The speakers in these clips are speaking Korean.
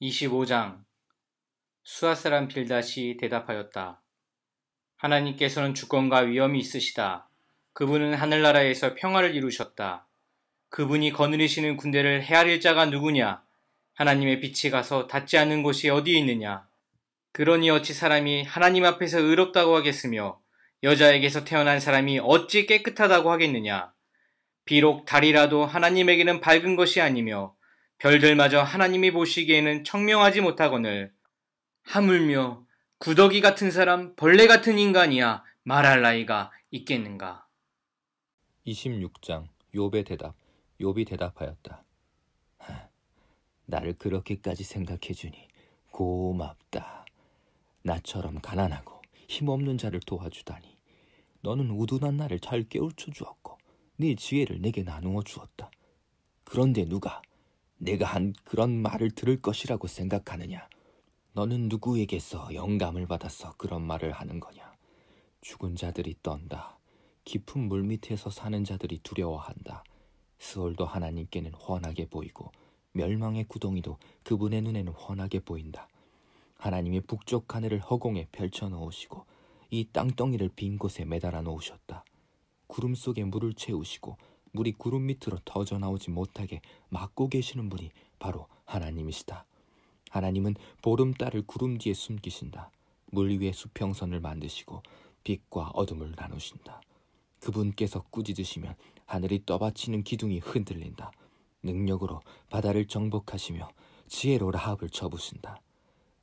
25장 수아사람 빌닷이 대답하였다. 하나님께서는 주권과 위엄이 있으시다. 그분은 하늘나라에서 평화를 이루셨다. 그분이 거느리시는 군대를 헤아릴 자가 누구냐? 하나님의 빛이 가서 닿지 않는 곳이 어디 있느냐? 그러니 어찌 사람이 하나님 앞에서 의롭다고 하겠으며 여자에게서 태어난 사람이 어찌 깨끗하다고 하겠느냐? 비록 달이라도 하나님에게는 밝은 것이 아니며 별들마저 하나님이 보시기에는 청명하지 못하거늘 하물며 구더기 같은 사람, 벌레 같은 인간이야 말할 나이가 있겠는가? 26장 욥의 대답. 욥이 대답하였다. 나를 그렇게까지 생각해주니 고맙다. 나처럼 가난하고 힘없는 자를 도와주다니. 너는 우둔한 나를 잘 깨우쳐 주었고 네 지혜를 내게 나누어 주었다. 그런데 누가 내가 한 그런 말을 들을 것이라고 생각하느냐? 너는 누구에게서 영감을 받아서 그런 말을 하는 거냐? 죽은 자들이 떤다. 깊은 물 밑에서 사는 자들이 두려워한다. 스올도 하나님께는 훤하게 보이고 멸망의 구덩이도 그분의 눈에는 훤하게 보인다. 하나님이 북쪽 하늘을 허공에 펼쳐 놓으시고 이 땅덩이를 빈 곳에 매달아 놓으셨다. 구름 속에 물을 채우시고 물이 구름 밑으로 터져 나오지 못하게 막고 계시는 분이 바로 하나님이시다. 하나님은 보름달을 구름 뒤에 숨기신다. 물 위에 수평선을 만드시고 빛과 어둠을 나누신다. 그분께서 꾸짖으시면 하늘이 떠받치는 기둥이 흔들린다. 능력으로 바다를 정복하시며 지혜로 라합을 쳐부신다.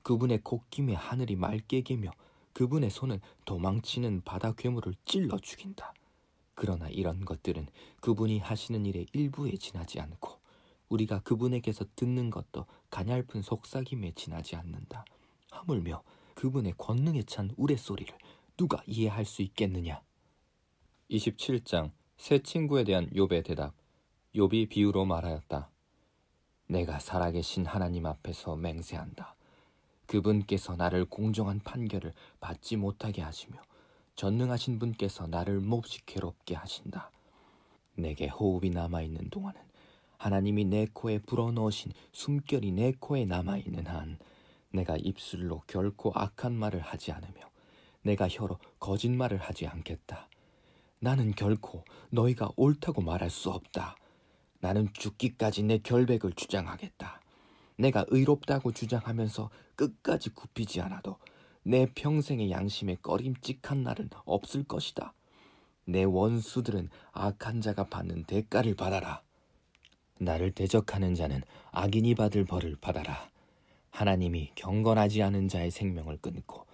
그분의 콧김에 하늘이 맑게 개며 그분의 손은 도망치는 바다 괴물을 찔러 죽인다. 그러나 이런 것들은 그분이 하시는 일의 일부에 지나지 않고 우리가 그분에게서 듣는 것도 가냘픈 속삭임에 지나지 않는다. 하물며 그분의 권능에 찬 우레소리를 누가 이해할 수 있겠느냐? 27장 새 친구에 대한 욥의 대답. 욥이 비유로 말하였다. 내가 살아계신 하나님 앞에서 맹세한다. 그분께서 나를 공정한 판결을 받지 못하게 하시며 전능하신 분께서 나를 몹시 괴롭게 하신다. 내게 호흡이 남아있는 동안은 하나님이 내 코에 불어넣으신 숨결이 내 코에 남아있는 한 내가 입술로 결코 악한 말을 하지 않으며 내가 혀로 거짓말을 하지 않겠다. 나는 결코 너희가 옳다고 말할 수 없다. 나는 죽기까지 내 결백을 주장하겠다. 내가 의롭다고 주장하면서 끝까지 굽히지 않아도 내 평생의 양심에 꺼림칙한 날은 없을 것이다. 내 원수들은 악한 자가 받는 대가를 받아라. 나를 대적하는 자는 악인이 받을 벌을 받아라. 하나님이 경건하지 않은 자의 생명을 끊고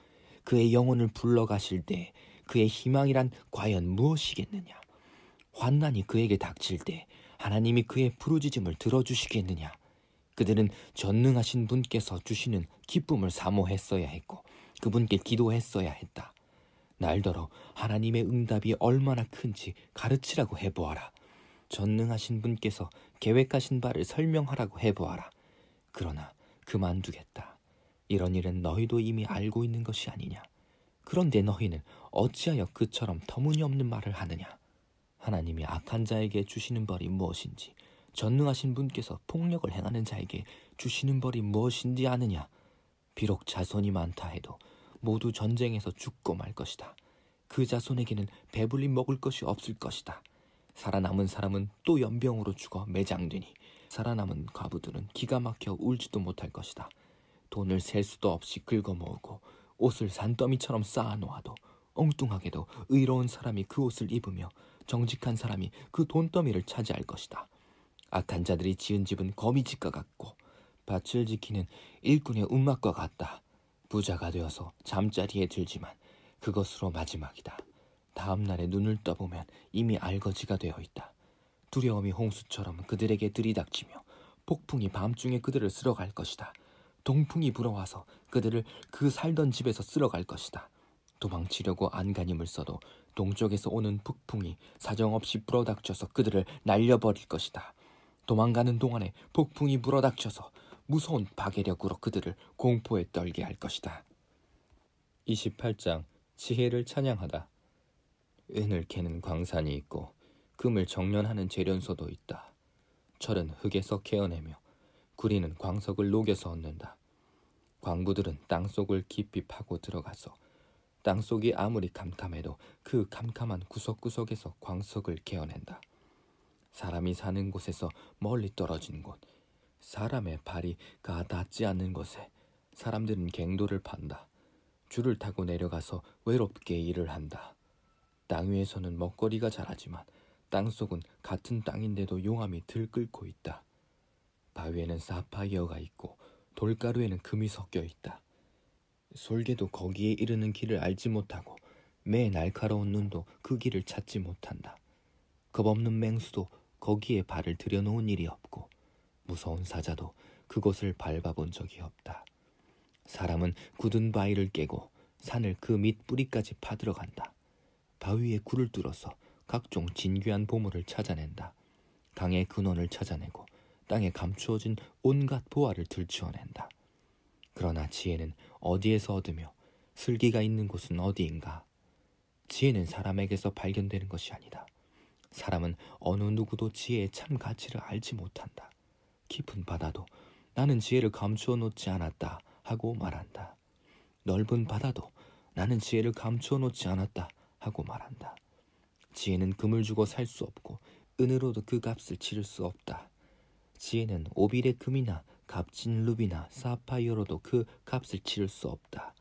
그의 영혼을 불러가실 때 그의 희망이란 과연 무엇이겠느냐? 환난이 그에게 닥칠 때 하나님이 그의 부르짖음을 들어주시겠느냐? 그들은 전능하신 분께서 주시는 기쁨을 사모했어야 했고 그분께 기도했어야 했다. 날더러 하나님의 응답이 얼마나 큰지 가르치라고 해보아라. 전능하신 분께서 계획하신 바를 설명하라고 해보아라. 그러나 그만두겠다. 이런 일은 너희도 이미 알고 있는 것이 아니냐. 그런데 너희는 어찌하여 그처럼 터무니없는 말을 하느냐. 하나님이 악한 자에게 주시는 벌이 무엇인지 전능하신 분께서 폭력을 행하는 자에게 주시는 벌이 무엇인지 아느냐. 비록 자손이 많다 해도 모두 전쟁에서 죽고 말 것이다. 그 자손에게는 배불리 먹을 것이 없을 것이다. 살아남은 사람은 또 연병으로 죽어 매장되니 살아남은 과부들은 기가 막혀 울지도 못할 것이다. 돈을 셀 수도 없이 긁어모으고 옷을 산더미처럼 쌓아놓아도 엉뚱하게도 의로운 사람이 그 옷을 입으며 정직한 사람이 그 돈더미를 차지할 것이다. 악한 자들이 지은 집은 거미집과 같고 밭을 지키는 일꾼의 움막과 같다. 부자가 되어서 잠자리에 들지만 그것으로 마지막이다. 다음 날에 눈을 떠보면 이미 알거지가 되어 있다. 두려움이 홍수처럼 그들에게 들이닥치며 폭풍이 밤중에 그들을 쓸어갈 것이다. 동풍이 불어와서 그들을 그 살던 집에서 쓸어갈 것이다. 도망치려고 안간힘을 써도 동쪽에서 오는 북풍이 사정없이 불어닥쳐서 그들을 날려버릴 것이다. 도망가는 동안에 폭풍이 불어닥쳐서 무서운 파괴력으로 그들을 공포에 떨게 할 것이다. 28장 지혜를 찬양하다. 은을 캐는 광산이 있고 금을 정련하는 재련소도 있다. 철은 흙에서 캐어내며 구리는 광석을 녹여서 얻는다. 광부들은 땅속을 깊이 파고 들어가서 땅속이 아무리 캄캄해도 그 캄캄한 구석구석에서 광석을 개어낸다. 사람이 사는 곳에서 멀리 떨어진 곳, 사람의 발이 닿지 않는 곳에 사람들은 갱도를 판다. 줄을 타고 내려가서 외롭게 일을 한다. 땅 위에서는 먹거리가 자라지만 땅속은 같은 땅인데도 용암이 들끓고 있다. 바위에는 사파이어가 있고 돌가루에는 금이 섞여 있다. 솔개도 거기에 이르는 길을 알지 못하고 매 날카로운 눈도 그 길을 찾지 못한다. 겁없는 맹수도 거기에 발을 들여놓은 일이 없고 무서운 사자도 그곳을 밟아본 적이 없다. 사람은 굳은 바위를 깨고 산을 그 밑뿌리까지 파들어간다. 바위에 굴을 뚫어서 각종 진귀한 보물을 찾아낸다. 강의 근원을 찾아내고 땅에 감추어진 온갖 보화를 들추어낸다. 그러나 지혜는 어디에서 얻으며 슬기가 있는 곳은 어디인가? 지혜는 사람에게서 발견되는 것이 아니다. 사람은 어느 누구도 지혜의 참 가치를 알지 못한다. 깊은 바다도 나는 지혜를 감추어 놓지 않았다 하고 말한다. 넓은 바다도 나는 지혜를 감추어 놓지 않았다 하고 말한다. 지혜는 금을 주고 살 수 없고 은으로도 그 값을 치를 수 없다. 지혜는 오빌의 금이나 값진 루비나 사파이어로도 그 값을 치를 수 없다.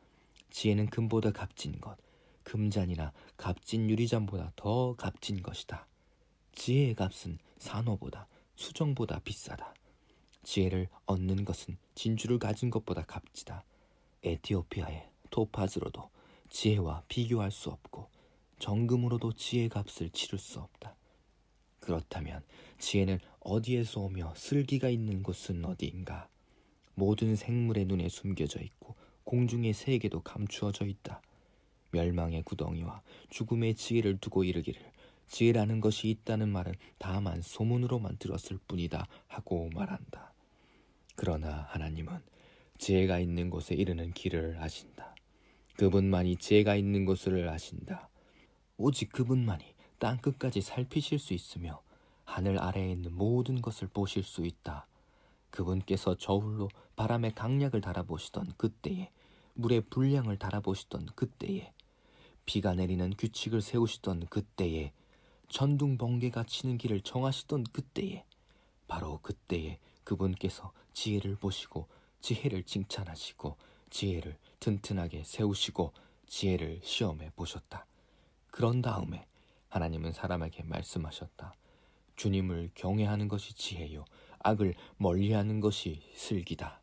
지혜는 금보다 값진 것, 금잔이나 값진 유리잔보다 더 값진 것이다. 지혜의 값은 산호보다 수정보다 비싸다. 지혜를 얻는 것은 진주를 가진 것보다 값지다. 에티오피아의 토파즈로도 지혜와 비교할 수 없고 정금으로도 지혜의 값을 치를 수 없다. 그렇다면 지혜는 어디에서 오며 슬기가 있는 곳은 어디인가? 모든 생물의 눈에 숨겨져 있고 공중의 새에게도 감추어져 있다. 멸망의 구덩이와 죽음의 지혜를 두고 이르기를 지혜라는 것이 있다는 말은 다만 소문으로만 들었을 뿐이다 하고 말한다. 그러나 하나님은 지혜가 있는 곳에 이르는 길을 아신다. 그분만이 지혜가 있는 곳을 아신다. 오직 그분만이 땅끝까지 살피실 수 있으며 하늘 아래에 있는 모든 것을 보실 수 있다. 그분께서 저울로 바람의 강약을 달아보시던 그때에, 물의 분량을 달아보시던 그때에, 비가 내리는 규칙을 세우시던 그때에, 천둥 번개가 치는 길을 정하시던 그때에, 바로 그때에 그분께서 지혜를 보시고 지혜를 칭찬하시고 지혜를 튼튼하게 세우시고 지혜를 시험해 보셨다. 그런 다음에 하나님은 사람에게 말씀하셨다. 주님을 경외하는 것이 지혜요 악을 멀리하는 것이 슬기다.